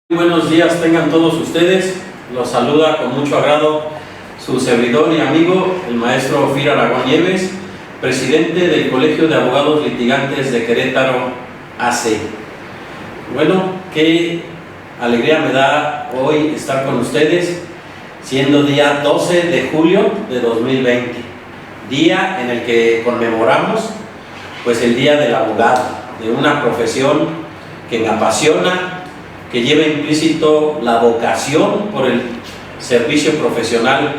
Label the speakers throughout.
Speaker 1: Muy buenos días tengan todos ustedes. Los saluda con mucho agrado su servidor y amigo, el maestro Ofir Aragón Nieves, presidente del Colegio de Abogados Litigantes de Querétaro, AC. Bueno, qué alegría me da hoy estar con ustedes, siendo día 12 de julio de 2020, día en el que conmemoramos pues el Día del Abogado, de una profesión que me apasiona, que lleva implícito la vocación por el servicio profesional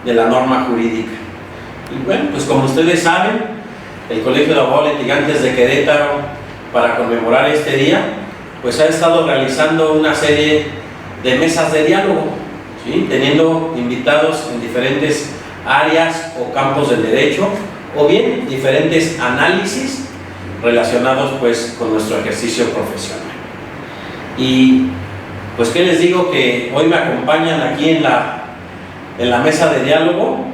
Speaker 1: de la norma jurídica. Y bueno, pues como ustedes saben, el Colegio de Abogados Litigantes de Querétaro, para conmemorar este día, pues ha estado realizando una serie de mesas de diálogo, ¿sí? Teniendo invitados en diferentes áreas o campos del derecho, o bien diferentes análisis relacionados pues con nuestro ejercicio profesional. Y pues qué les digo, que hoy me acompañan aquí en la mesa de diálogo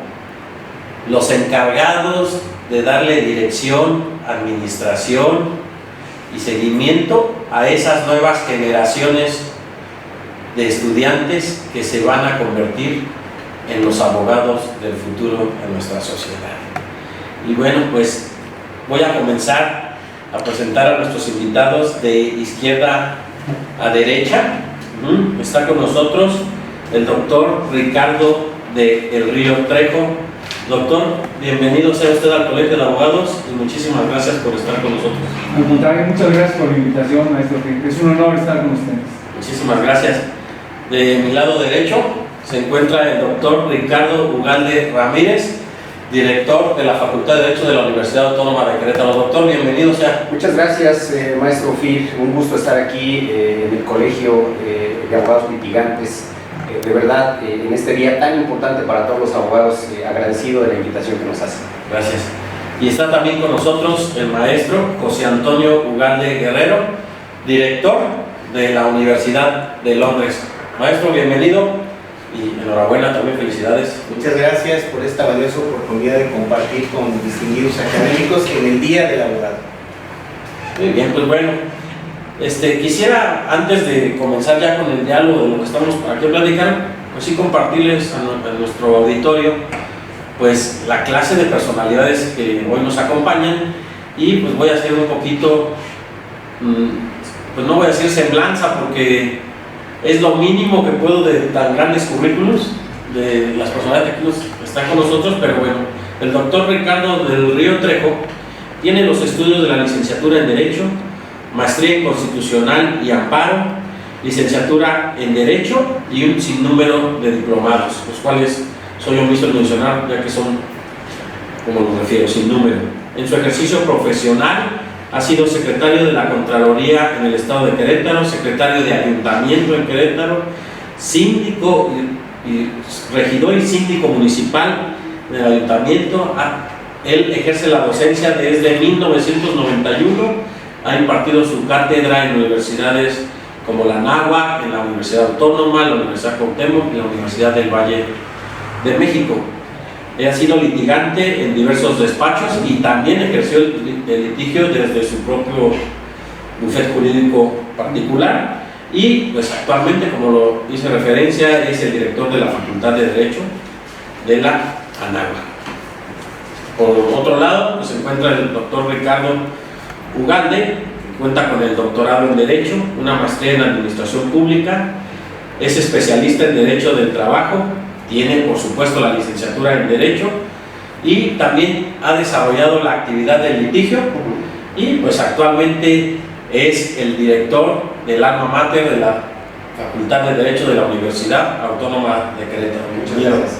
Speaker 1: los encargados de darle dirección, administración y seguimiento a esas nuevas generaciones de estudiantes que se van a convertir en los abogados del futuro en nuestra sociedad. Y bueno, pues voy a comenzar a presentar a nuestros invitados de izquierda a derecha. Está con nosotros el doctor Ricardo del Río Trejo. Doctor, bienvenido sea usted al Colegio de Abogados y muchísimas gracias por estar con nosotros.
Speaker 2: Al contrario, muchas gracias por la invitación, maestro. Es un honor estar con ustedes.
Speaker 1: Muchísimas gracias. De mi lado derecho se encuentra el doctor Ricardo Ugalde Ramírez, director de la Facultad de Derecho de la Universidad Autónoma de Querétaro. Doctor, bienvenido sea.
Speaker 3: Muchas gracias, maestro Ofir. Un gusto estar aquí en el Colegio de Abogados Litigantes. De verdad, en este día tan importante para todos los abogados, agradecido de la invitación que nos hacen.
Speaker 1: Gracias. Y está también con nosotros el maestro José Antonio Ugalde Guerrero, director de la Universidad de Londres. Maestro, bienvenido. Y enhorabuena, también felicidades.
Speaker 4: Muchas gracias por esta valiosa oportunidad de compartir con distinguidos académicos en el Día del Abogado.
Speaker 1: Muy bien, pues bueno, quisiera, antes de comenzar ya con el diálogo de lo que estamos aquí a platicar, pues sí compartirles a nuestro auditorio pues la clase de personalidades que hoy nos acompañan, y pues voy a hacer un poquito, pues no voy a decir semblanza porque es lo mínimo que puedo de tan grandes currículos de las personas que aquí están con nosotros, pero bueno, el doctor Ricardo del Río Trejo tiene los estudios de la licenciatura en Derecho, maestría en Constitucional y Amparo, licenciatura en Derecho y un sinnúmero de diplomados, los cuales soy omiso en mencionar ya que son, como los refiero, sin número. En su ejercicio profesional ha sido secretario de la Contraloría en el Estado de Querétaro, secretario de Ayuntamiento en Querétaro, síndico y regidor y síndico municipal del Ayuntamiento. Él ejerce la docencia desde 1991, ha impartido su cátedra en universidades como la Anáhuac, en la Universidad Autónoma, la Universidad Cuauhtémoc y la Universidad del Valle de México. Ha sido litigante en diversos despachos y también ejerció el litigio desde su propio bufete jurídico particular, y pues actualmente, como lo hice referencia, es el director de la Facultad de Derecho de la Anáhuac. Por otro lado, pues se encuentra el doctor Ricardo Ugalde, que cuenta con el doctorado en Derecho, una maestría en Administración Pública, es especialista en Derecho del Trabajo, tiene por supuesto la licenciatura en Derecho y también ha desarrollado la actividad del litigio, y pues actualmente es el director del alma mater de la Facultad de Derecho de la Universidad Autónoma de Querétaro.
Speaker 3: Muchas gracias.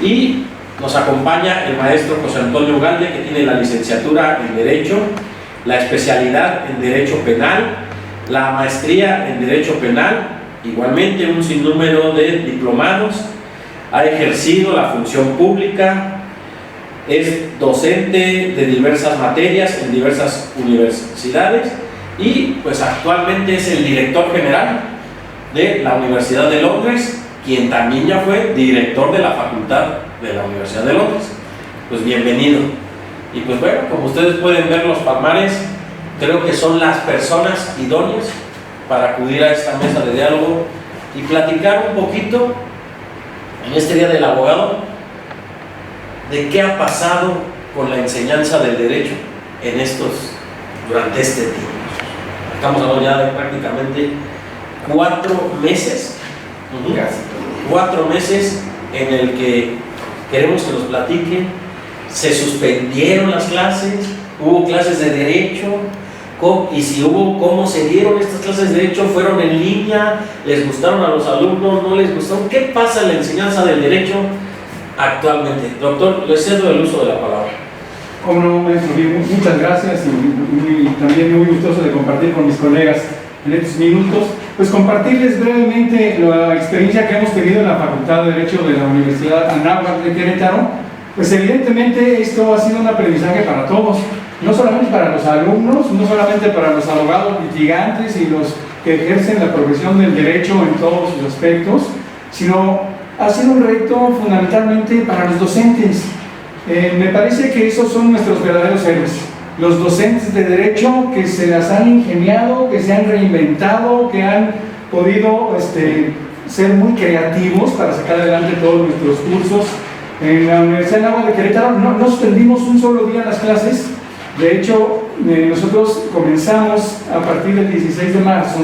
Speaker 1: Y nos acompaña el maestro José Antonio Ugalde, que tiene la licenciatura en Derecho, la especialidad en Derecho Penal, la maestría en Derecho Penal, igualmente un sinnúmero de diplomados. Ha ejercido la función pública, es docente de diversas materias en diversas universidades y pues actualmente es el director general de la Universidad de Londres, quien también ya fue director de la Facultad de la Universidad de Londres. Pues bienvenido. Y pues bueno, como ustedes pueden ver, los palmares creo que son las personas idóneas para acudir a esta mesa de diálogo y platicar un poquito en este Día del Abogado de qué ha pasado con la enseñanza del derecho durante este tiempo. Estamos hablando ya de prácticamente 4 meses, 4 meses en el que queremos que nos platiquen. Se suspendieron las clases, hubo clases de derecho, y si hubo, cómo se dieron estas clases de derecho, fueron en línea, les gustaron a los alumnos, no les gustaron. ¿Qué pasa en la enseñanza del derecho actualmente? Doctor, le cedo el uso de la palabra.
Speaker 2: Como no, maestro, bien, muchas gracias y también muy gustoso de compartir con mis colegas en estos minutos. Pues compartirles brevemente la experiencia que hemos tenido en la Facultad de Derecho de la Universidad Anáhuac de Querétaro. Pues evidentemente esto ha sido un aprendizaje para todos, no solamente para los alumnos, no solamente para los abogados litigantes y los que ejercen la profesión del derecho en todos sus aspectos, sino ha sido un reto fundamentalmente para los docentes. Me parece que esos son nuestros verdaderos héroes, los docentes de derecho que se las han ingeniado, que se han reinventado, que han podido ser muy creativos para sacar adelante todos nuestros cursos. En la Universidad Anáhuac de Querétaro no suspendimos un solo día las clases. De hecho, nosotros comenzamos a partir del 16 de marzo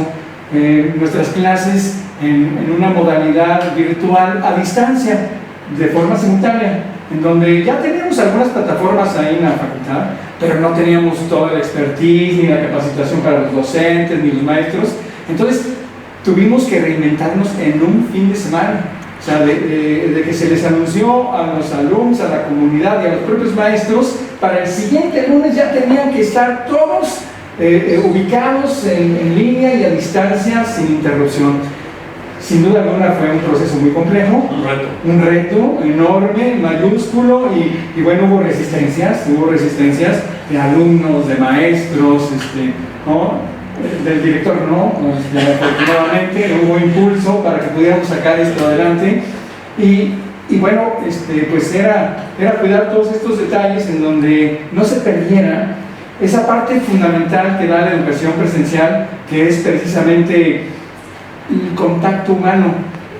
Speaker 2: nuestras clases en una modalidad virtual a distancia, de forma simultánea, en donde ya teníamos algunas plataformas ahí en la facultad, pero no teníamos toda la expertise ni la capacitación para los docentes ni los maestros. Entonces tuvimos que reinventarnos en un fin de semana. O sea, de que se les anunció a los alumnos, a la comunidad y a los propios maestros, para el siguiente lunes ya tenían que estar todos ubicados en línea y a distancia sin interrupción. Sin duda alguna fue un proceso muy complejo, un reto enorme, mayúsculo, y bueno, hubo resistencias de alumnos, de maestros, ¿no? Del director no, afortunadamente hubo impulso para que pudiéramos sacar esto adelante y bueno, pues era cuidar todos estos detalles en donde no se perdiera esa parte fundamental que da la educación presencial, que es precisamente el contacto humano,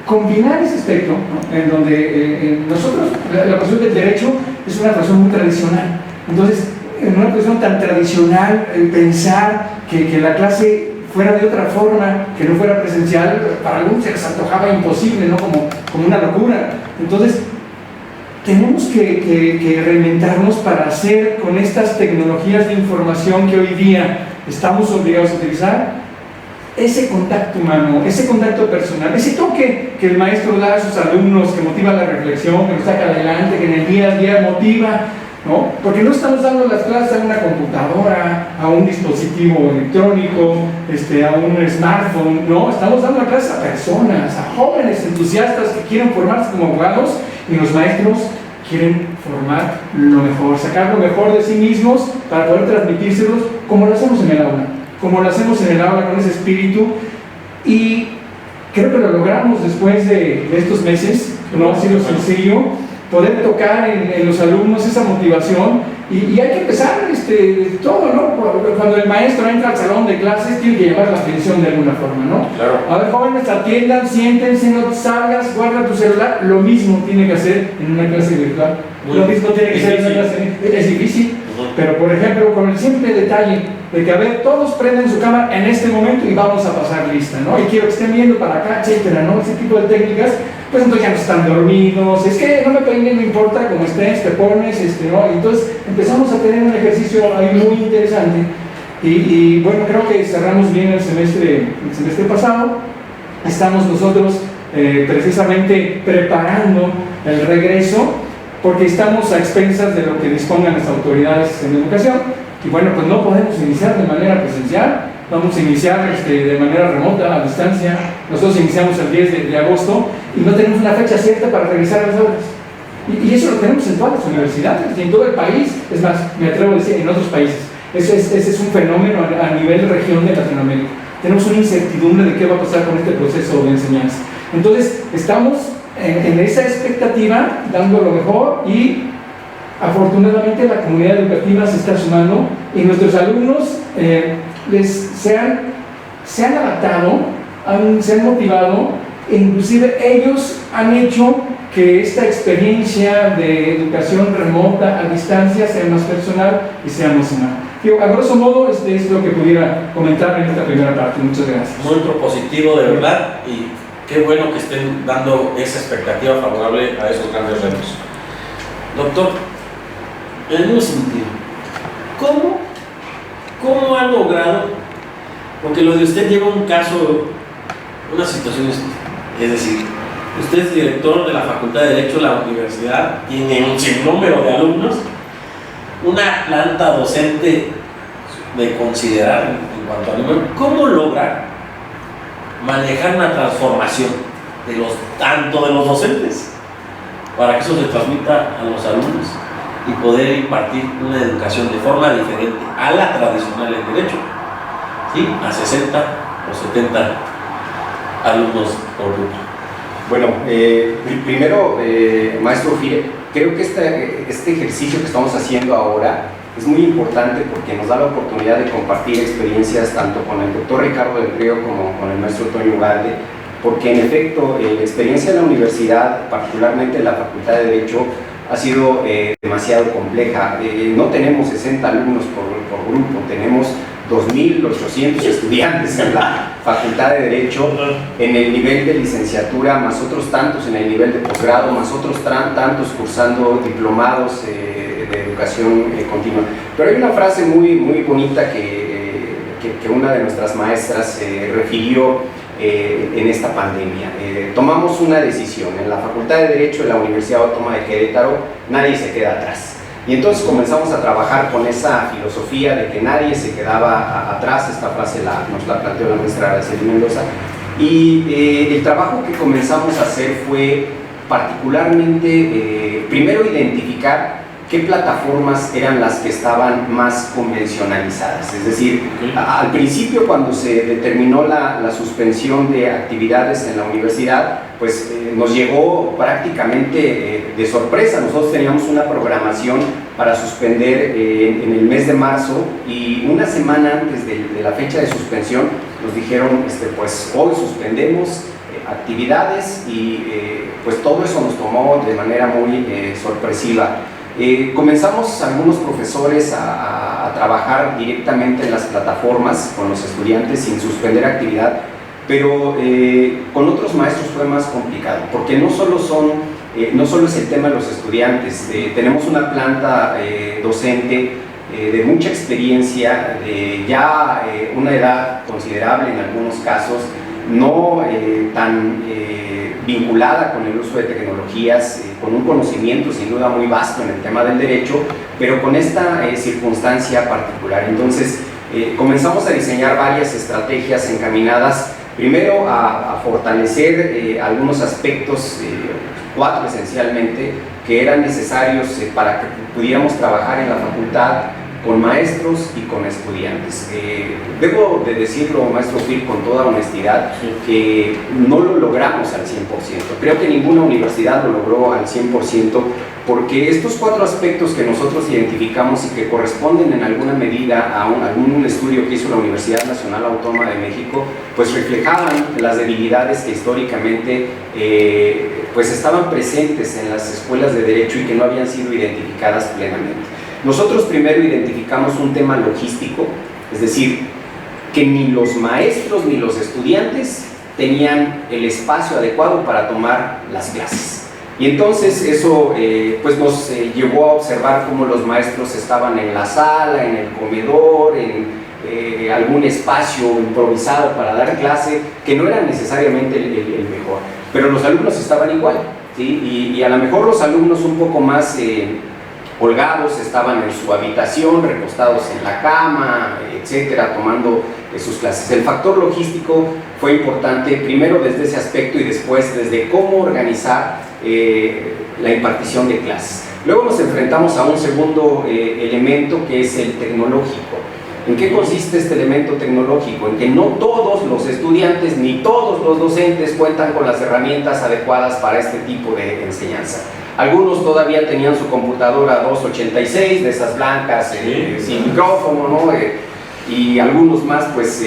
Speaker 2: combinar ese aspecto, ¿no? En donde nosotros, la profesión del derecho es una profesión muy tradicional, entonces en una profesión tan tradicional, pensar que la clase fuera de otra forma, que no fuera presencial, para algunos se les antojaba imposible, ¿no? como una locura. Entonces, tenemos que reinventarnos para hacer con estas tecnologías de información que hoy día estamos obligados a utilizar, ese contacto humano, ese contacto personal, ese toque que el maestro da a sus alumnos, que motiva la reflexión, que nos saca adelante, que en el día a día motiva, ¿no? Porque no estamos dando las clases a una computadora, a un dispositivo electrónico, a un smartphone, no, estamos dando la clase a personas, a jóvenes entusiastas que quieren formarse como abogados, y los maestros quieren formar lo mejor, sacar lo mejor de sí mismos para poder transmitírselos como lo hacemos en el aula, con ese espíritu, y creo que lo logramos después de estos meses. No ha sido sencillo poder tocar en los alumnos esa motivación, y hay que empezar todo, ¿no? Cuando el maestro entra al salón de clases tiene que llamar la atención de alguna forma, ¿no? Claro. A ver, jóvenes, atiendan, siéntense, no salgas, guarda tu celular. Lo mismo tiene que hacer en una clase virtual, lo mismo tiene que ser en una clase, es difícil, pero por ejemplo con el simple detalle de que, a ver, todos prenden su cámara en este momento y vamos a pasar lista, ¿no? Y quiero que estén viendo para acá, etcétera, ¿no? Ese tipo de técnicas, pues entonces ya no están dormidos, es que no me peiné, no importa, como estés, te pones, ¿no? Y entonces empezamos a tener un ejercicio ahí muy interesante, y bueno, creo que cerramos bien el semestre pasado. Estamos nosotros precisamente preparando el regreso, porque estamos a expensas de lo que dispongan las autoridades en educación. Y bueno, pues no podemos iniciar de manera presencial, vamos a iniciar de manera remota, a distancia. Nosotros iniciamos el 10 de agosto y no tenemos una fecha cierta para regresar a las aulas. Y eso lo tenemos en todas las universidades y en todo el país, es más, me atrevo a decir, en otros países. Ese es un fenómeno a nivel región de Latinoamérica. Tenemos una incertidumbre de qué va a pasar con este proceso de enseñanza. Entonces, estamos en esa expectativa, dando lo mejor, y afortunadamente la comunidad educativa se está sumando, y nuestros alumnos se han se han adaptado, se han motivado, e inclusive ellos han hecho que esta experiencia de educación remota a distancia sea más personal y sea más humana. A grosso modo, es lo que pudiera comentar en esta primera parte. Muchas gracias.
Speaker 1: Muy propositivo, de verdad, y qué bueno que estén dando esa expectativa favorable a esos grandes retos. Doctor, en un sentido, ¿cómo ha logrado? Porque lo de usted lleva un caso, una situación, es decir, usted es director de la Facultad de Derecho de la universidad, tiene un sinnúmero de alumnos, una planta docente de considerar en cuanto a número. ¿Cómo lograr manejar una transformación tanto de los docentes para que eso se transmita a los alumnos y poder impartir una educación de forma diferente a la tradicional en derecho, ¿sí? A 60 o 70 alumnos por grupo?
Speaker 3: Bueno, primero, maestro Fire, creo que este ejercicio que estamos haciendo ahora es muy importante porque nos da la oportunidad de compartir experiencias tanto con el doctor Ricardo del Río como con el maestro Toño Ugalde, porque en efecto la experiencia en la universidad, particularmente en la Facultad de Derecho, ha sido demasiado compleja. No tenemos 60 alumnos por grupo, tenemos 2.800 estudiantes en la Facultad de Derecho, en el nivel de licenciatura, más otros tantos en el nivel de posgrado, más otros tantos cursando diplomados de educación continua. Pero hay una frase muy bonita que una de nuestras maestras refirió en esta pandemia. Tomamos una decisión, en la Facultad de Derecho de la Universidad Autónoma de Querétaro, nadie se queda atrás. Y entonces comenzamos a trabajar con esa filosofía de que nadie se quedaba atrás. Esta frase nos la planteó la maestra Araceli Mendoza. Y el trabajo que comenzamos a hacer fue particularmente, primero identificar qué plataformas eran las que estaban más convencionalizadas. Es decir, al principio, cuando se determinó la suspensión de actividades en la universidad, pues nos llegó prácticamente de sorpresa. Nosotros teníamos una programación para suspender en el mes de marzo, y una semana antes de la fecha de suspensión nos dijeron, pues hoy suspendemos actividades, y pues todo eso nos tomó de manera muy sorpresiva. Comenzamos algunos profesores a trabajar directamente en las plataformas con los estudiantes sin suspender actividad, pero con otros maestros fue más complicado, porque no solo es el tema de los estudiantes. Tenemos una planta docente de mucha experiencia, ya una edad considerable en algunos casos, no tan vinculada con el uso de tecnologías, con un conocimiento sin duda muy vasto en el tema del derecho, pero con esta circunstancia particular. Entonces comenzamos a diseñar varias estrategias encaminadas primero a fortalecer algunos aspectos, 4 esencialmente, que eran necesarios para que pudiéramos trabajar en la facultad con maestros y con estudiantes. Debo de decirlo, maestro Phil, con toda honestidad, que no lo logramos al 100%. Creo que ninguna universidad lo logró al 100%, porque estos 4 aspectos que nosotros identificamos y que corresponden en alguna medida a algún estudio que hizo la Universidad Nacional Autónoma de México, pues reflejaban las debilidades que históricamente pues estaban presentes en las escuelas de derecho y que no habían sido identificadas plenamente. Nosotros primero identificamos un tema logístico, es decir, que ni los maestros ni los estudiantes tenían el espacio adecuado para tomar las clases. Y entonces eso pues nos llevó a observar cómo los maestros estaban en la sala, en el comedor, en algún espacio improvisado para dar clase, que no era necesariamente el mejor, pero los alumnos estaban igual, ¿sí? Y a lo mejor los alumnos un poco más holgados estaban en su habitación, recostados en la cama, etcétera, tomando sus clases. El factor logístico fue importante, primero desde ese aspecto y después desde cómo organizar la impartición de clases. Luego nos enfrentamos a un segundo elemento, que es el tecnológico. ¿En qué consiste este elemento tecnológico? En que no todos los estudiantes ni todos los docentes cuentan con las herramientas adecuadas para este tipo de enseñanza. Algunos todavía tenían su computadora 286, de esas blancas, sin micrófono, ¿no? Y algunos más pues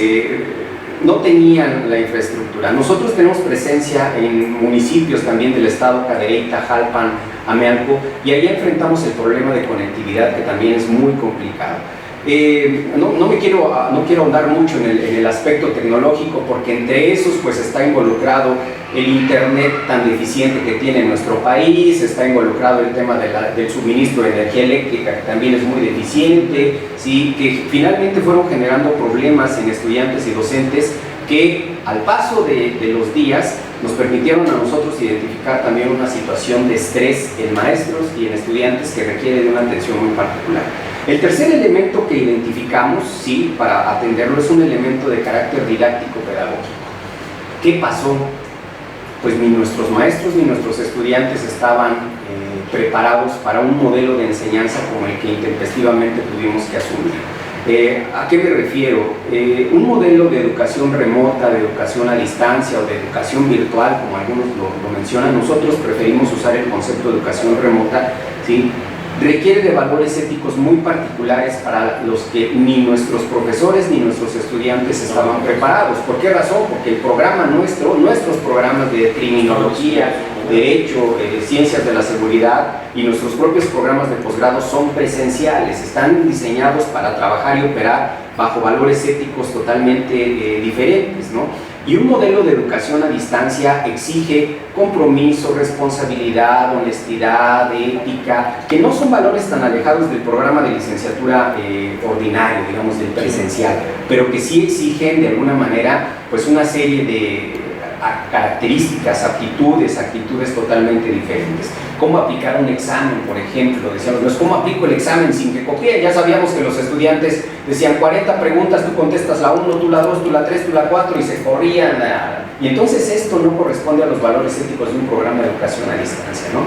Speaker 3: no tenían la infraestructura. Nosotros tenemos presencia en municipios también del estado, Cadereyta, Jalpan, Amealco, y ahí enfrentamos el problema de conectividad, que también es muy complicado. No quiero ahondar mucho en el aspecto tecnológico, porque entre esos pues está involucrado el internet tan deficiente que tiene nuestro país, está involucrado el tema del suministro de energía eléctrica, que también es muy deficiente, ¿sí? Que finalmente fueron generando problemas en estudiantes y docentes que al paso de los días nos permitieron a nosotros identificar también una situación de estrés en maestros y en estudiantes que requiere de una atención muy particular. El tercer elemento que identificamos, sí, para atenderlo, es un elemento de carácter didáctico-pedagógico. ¿Qué pasó? Pues ni nuestros maestros ni nuestros estudiantes estaban preparados para un modelo de enseñanza como el que intempestivamente tuvimos que asumir. ¿A qué me refiero? Un modelo de educación remota, de educación a distancia o de educación virtual, como algunos lo mencionan. Nosotros preferimos usar el concepto de educación remota, ¿sí? Requiere de valores éticos muy particulares para los que ni nuestros profesores ni nuestros estudiantes estaban preparados. ¿Por qué razón? Porque el programa nuestros programas de criminología, derecho, ciencias de la seguridad y nuestros propios programas de posgrado son presenciales, están diseñados para trabajar y operar bajo valores éticos totalmente diferentes, ¿no? Y un modelo de educación a distancia exige compromiso, responsabilidad, honestidad, ética, que no son valores tan alejados del programa de licenciatura ordinario, digamos, del presencial, pero que sí exigen de alguna manera pues una serie de características, actitudes totalmente diferentes. ¿Cómo aplicar un examen, por ejemplo? Decíamos, no es cómo aplico el examen sin que copien. Ya sabíamos que los estudiantes decían 40 preguntas, tú contestas la 1, tú la 2, tú la 3, tú la 4 y se corrían. Y entonces esto no corresponde a los valores éticos de un programa de educación a distancia, ¿no?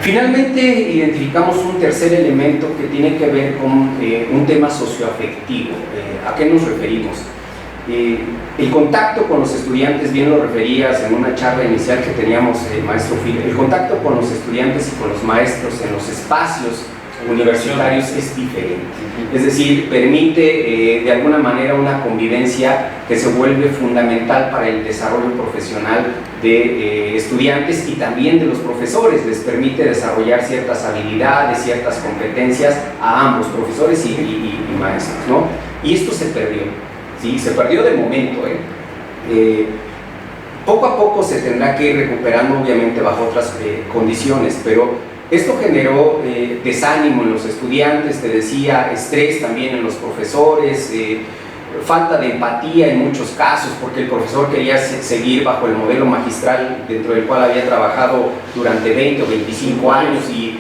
Speaker 3: Finalmente identificamos un tercer elemento que tiene que ver con un tema socioafectivo. ¿A qué nos referimos? El contacto con los estudiantes, bien lo referías en una charla inicial que teníamos, maestro Phil, el contacto con los estudiantes y con los maestros en los espacios universitarios es diferente. Es decir, permite de alguna manera una convivencia que se vuelve fundamental para el desarrollo profesional de estudiantes y también de los profesores. Les permite desarrollar ciertas habilidades, ciertas competencias a ambos, profesores y maestros, ¿no? Y esto se perdió. Sí, se perdió de momento. Poco a poco se tendrá que ir recuperando, obviamente bajo otras condiciones, pero esto generó desánimo en los estudiantes, te decía, estrés también en los profesores, falta de empatía en muchos casos, porque el profesor quería seguir bajo el modelo magistral dentro del cual había trabajado durante 20 o 25 años y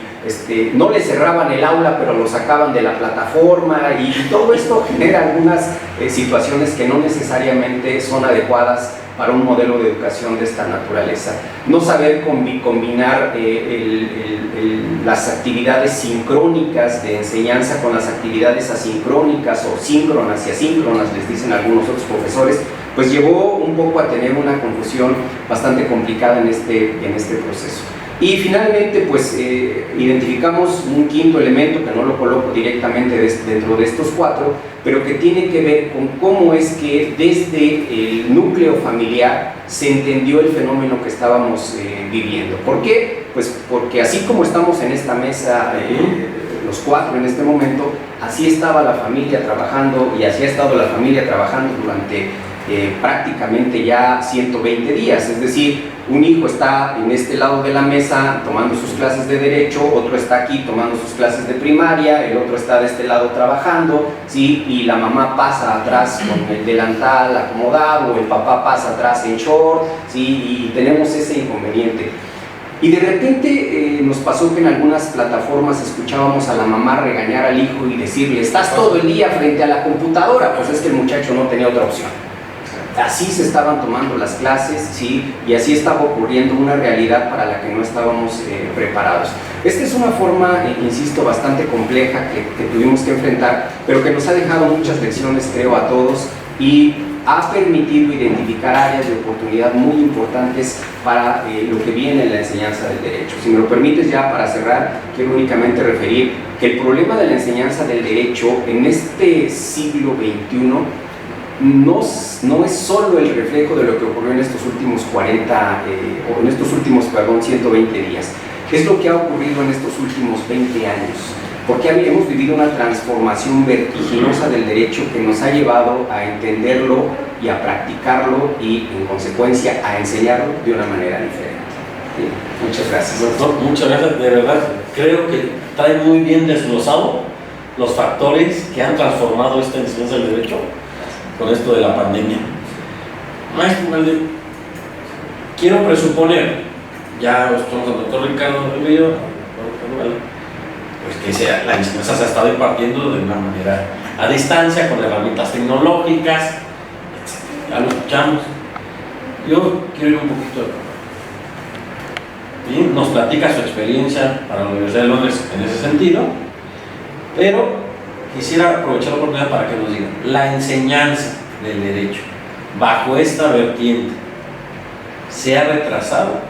Speaker 3: no le cerraban el aula, pero lo sacaban de la plataforma, y todo esto genera algunas situaciones que no necesariamente son adecuadas para un modelo de educación de esta naturaleza. No saber combinar las actividades sincrónicas de enseñanza con las actividades asincrónicas o síncronas y asíncronas, les dicen algunos otros profesores, pues llevó un poco a tener una confusión bastante complicada en este proceso. Y finalmente, pues identificamos un quinto elemento que no lo coloco directamente dentro de estos cuatro, pero que tiene que ver con cómo es que desde el núcleo familiar se entendió el fenómeno que estábamos viviendo. ¿Por qué? Pues porque así como estamos en esta mesa, los cuatro en este momento, así estaba la familia trabajando y así ha estado la familia trabajando durante prácticamente ya 120 días, es decir, un hijo está en este lado de la mesa tomando sus clases de derecho, otro está aquí tomando sus clases de primaria, el otro está de este lado trabajando, ¿sí? Y la mamá pasa atrás con el delantal acomodado, el papá pasa atrás en short, ¿sí? Y tenemos ese inconveniente. Y de repente nos pasó que en algunas plataformas escuchábamos a la mamá regañar al hijo y decirle, estás todo el día frente a la computadora, pues es que el muchacho no tenía otra opción. Así se estaban tomando las clases, ¿sí? Y así estaba ocurriendo una realidad para la que no estábamos preparados. Esta es una forma, insisto, bastante compleja que tuvimos que enfrentar, pero que nos ha dejado muchas lecciones, creo, a todos, y ha permitido identificar áreas de oportunidad muy importantes para lo que viene en la enseñanza del derecho. Si me lo permites, ya para cerrar, quiero únicamente referir que el problema de la enseñanza del derecho en este siglo XXI no es solo el reflejo de lo que ocurrió en estos últimos 120 días, es lo que ha ocurrido en estos últimos 20 años, porque hemos vivido una transformación vertiginosa del derecho que nos ha llevado a entenderlo y a practicarlo y, en consecuencia, a enseñarlo de una manera diferente. Sí, muchas gracias.
Speaker 1: Doctor, muchas gracias, de verdad, creo que trae muy bien desglosado los factores que han transformado esta enseñanza del derecho con esto de la pandemia. Maestro Ugalde, quiero presuponer, ya estamos al doctor Ricardo del Río, pues que la enseñanza se ha estado impartiendo de una manera a distancia, con herramientas tecnológicas, etc. Ya lo escuchamos. Yo quiero ir un poquito de... ¿Sí? Nos platica su experiencia para la Universidad de Londres en ese sentido, pero quisiera aprovechar la oportunidad para que nos diga la enseñanza del derecho bajo esta vertiente, ¿se ha retrasado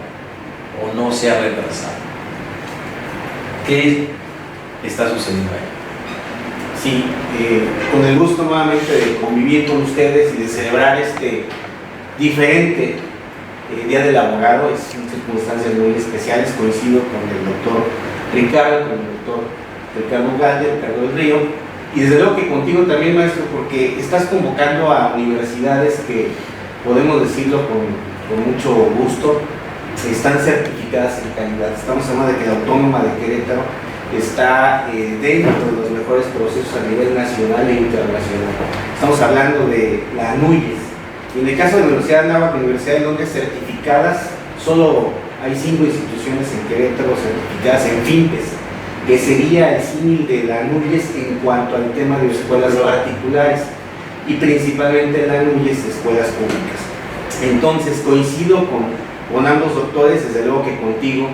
Speaker 1: o no se ha retrasado? ¿Qué está sucediendo ahí?
Speaker 4: Sí, con el gusto nuevamente de convivir con ustedes y de celebrar este diferente Día del Abogado. Es en circunstancias muy especiales. Coincido con el doctor Ricardo, con el doctor Ricardo Ugalde, Ricardo del Río, y desde luego que contigo también, maestro, porque estás convocando a universidades que, podemos decirlo con mucho gusto, están certificadas en calidad. Estamos hablando de que la Autónoma de Querétaro está dentro de los mejores procesos a nivel nacional e internacional. Estamos hablando de la ANUYES. Y en el caso de la Universidad de Anáhuac y la Universidad de Londres, certificadas, solo hay 5 instituciones en Querétaro certificadas en FIMPES, que sería el símil de la ANUYES en cuanto al tema de escuelas particulares y principalmente la ANUYES escuelas públicas. Entonces coincido con ambos doctores, desde luego que contigo,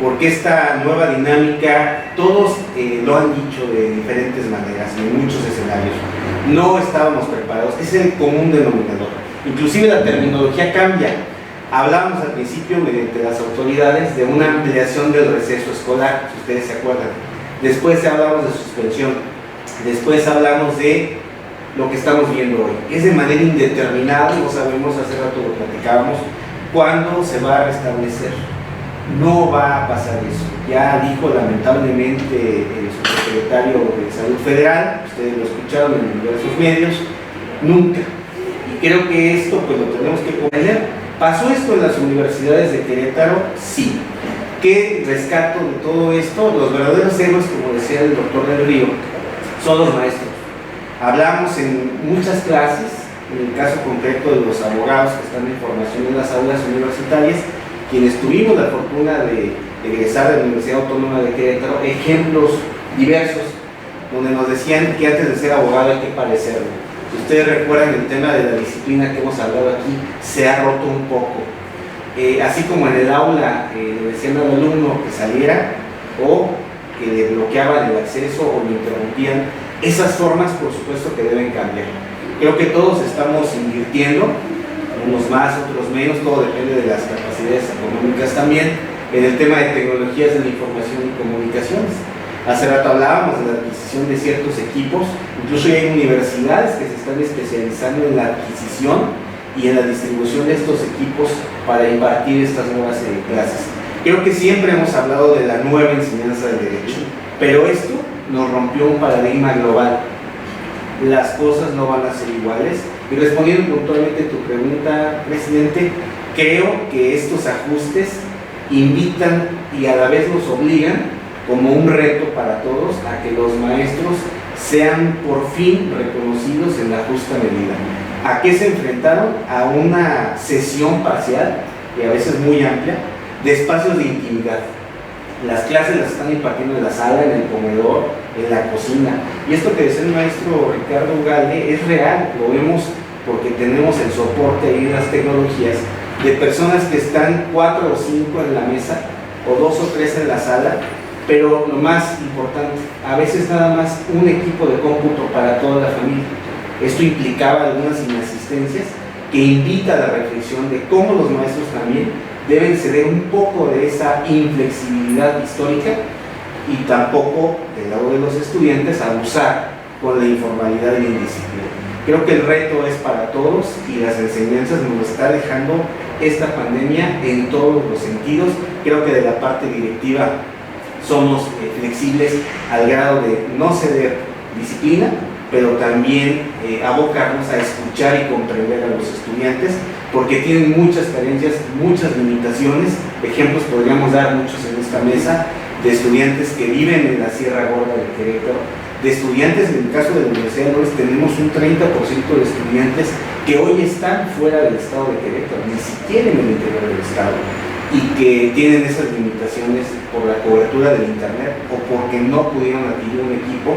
Speaker 4: porque esta nueva dinámica, todos lo han dicho de diferentes maneras, en muchos escenarios, no estábamos preparados, es el común denominador. Inclusive la terminología cambia. Hablamos al principio, mediante las autoridades, de una ampliación del receso escolar, si ustedes se acuerdan. Después hablamos de suspensión. Después hablamos de lo que estamos viendo hoy. Es de manera indeterminada, no sabemos, hace rato lo platicábamos, cuándo se va a restablecer. No va a pasar eso. Ya dijo lamentablemente el subsecretario de Salud Federal, ustedes lo escucharon en diversos medios, nunca. Y creo que esto pues lo tenemos que comprender. ¿Pasó esto en las universidades de Querétaro? Sí. ¿Qué rescato de todo esto? Los verdaderos héroes, como decía el doctor del Río, son los maestros. Hablamos en muchas clases, en el caso concreto de los abogados que están en formación en las aulas universitarias, quienes tuvimos la fortuna de egresar de la Universidad Autónoma de Querétaro, ejemplos diversos, donde nos decían que antes de ser abogado hay que parecerlo. Si ustedes recuerdan el tema de la disciplina que hemos hablado aquí, se ha roto un poco. Así como en el aula le decían al alumno que saliera o que le bloqueaban el acceso o le interrumpían, esas formas por supuesto que deben cambiar. Creo que todos estamos invirtiendo, unos más, otros menos, todo depende de las capacidades económicas también, en el tema de tecnologías de la información y comunicaciones. Hace rato hablábamos de la adquisición de ciertos equipos, incluso hay universidades que se están especializando en la adquisición y en la distribución de estos equipos para impartir estas nuevas clases. Creo que siempre hemos hablado de la nueva enseñanza del derecho, pero esto nos rompió un paradigma global. Las cosas no van a ser iguales. Y respondiendo puntualmente a tu pregunta, presidente, creo que estos ajustes invitan y a la vez nos obligan, como un reto para todos, a que los maestros sean por fin reconocidos en la justa medida. ¿A qué se enfrentaron? A una cesión parcial, y a veces muy amplia, de espacios de intimidad. Las clases las están impartiendo en la sala, en el comedor, en la cocina. Y esto que decía el maestro Ricardo Ugalde es real, lo vemos porque tenemos el soporte ahí en las tecnologías de personas que están 4 o 5 en la mesa, o 2 o 3 en la sala, pero lo más importante, a veces nada más un equipo de cómputo para toda la familia. Esto implicaba algunas inasistencias que invita a la reflexión de cómo los maestros también deben ceder un poco de esa inflexibilidad histórica y tampoco, del lado de los estudiantes, abusar con la informalidad y la indisciplina. Creo que el reto es para todos y las enseñanzas nos está dejando esta pandemia en todos los sentidos. Creo que de la parte directiva somos flexibles al grado de no ceder disciplina, pero también abocarnos a escuchar y comprender a los estudiantes, porque tienen muchas carencias, muchas limitaciones. Ejemplos podríamos dar muchos en esta mesa, de estudiantes que viven en la Sierra Gorda de Querétaro, de estudiantes, en el caso de la Universidad de Dolores tenemos un 30% de estudiantes que hoy están fuera del estado de Querétaro, ni siquiera en el interior del estado, y que tienen esas limitaciones por la cobertura del internet o porque no pudieron adquirir un equipo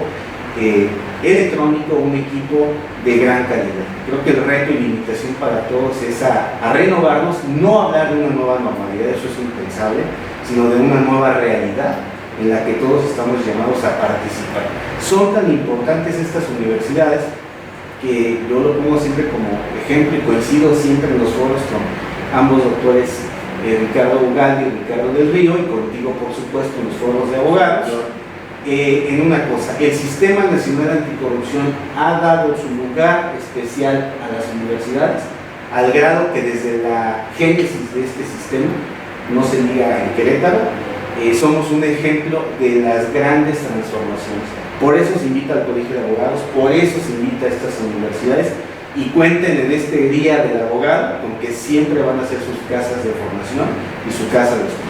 Speaker 4: electrónico, un equipo de gran calidad. Creo que el reto y limitación para todos es a renovarnos, no hablar de una nueva normalidad, eso es impensable, sino de una nueva realidad en la que todos estamos llamados a participar. Son tan importantes estas universidades que yo lo pongo siempre como ejemplo y coincido siempre en los foros con ambos doctores, Ricardo Ugalde y Ricardo del Río, y contigo por supuesto en los foros de abogados, en una cosa: el Sistema Nacional Anticorrupción ha dado su lugar especial a las universidades, al grado que desde la génesis de este sistema, no se diga en Querétaro, somos un ejemplo de las grandes transformaciones. Por eso se invita al Colegio de Abogados, por eso se invita a estas universidades, y cuenten en este Día del Abogado con que siempre van a ser sus casas de formación y su casa de estudio.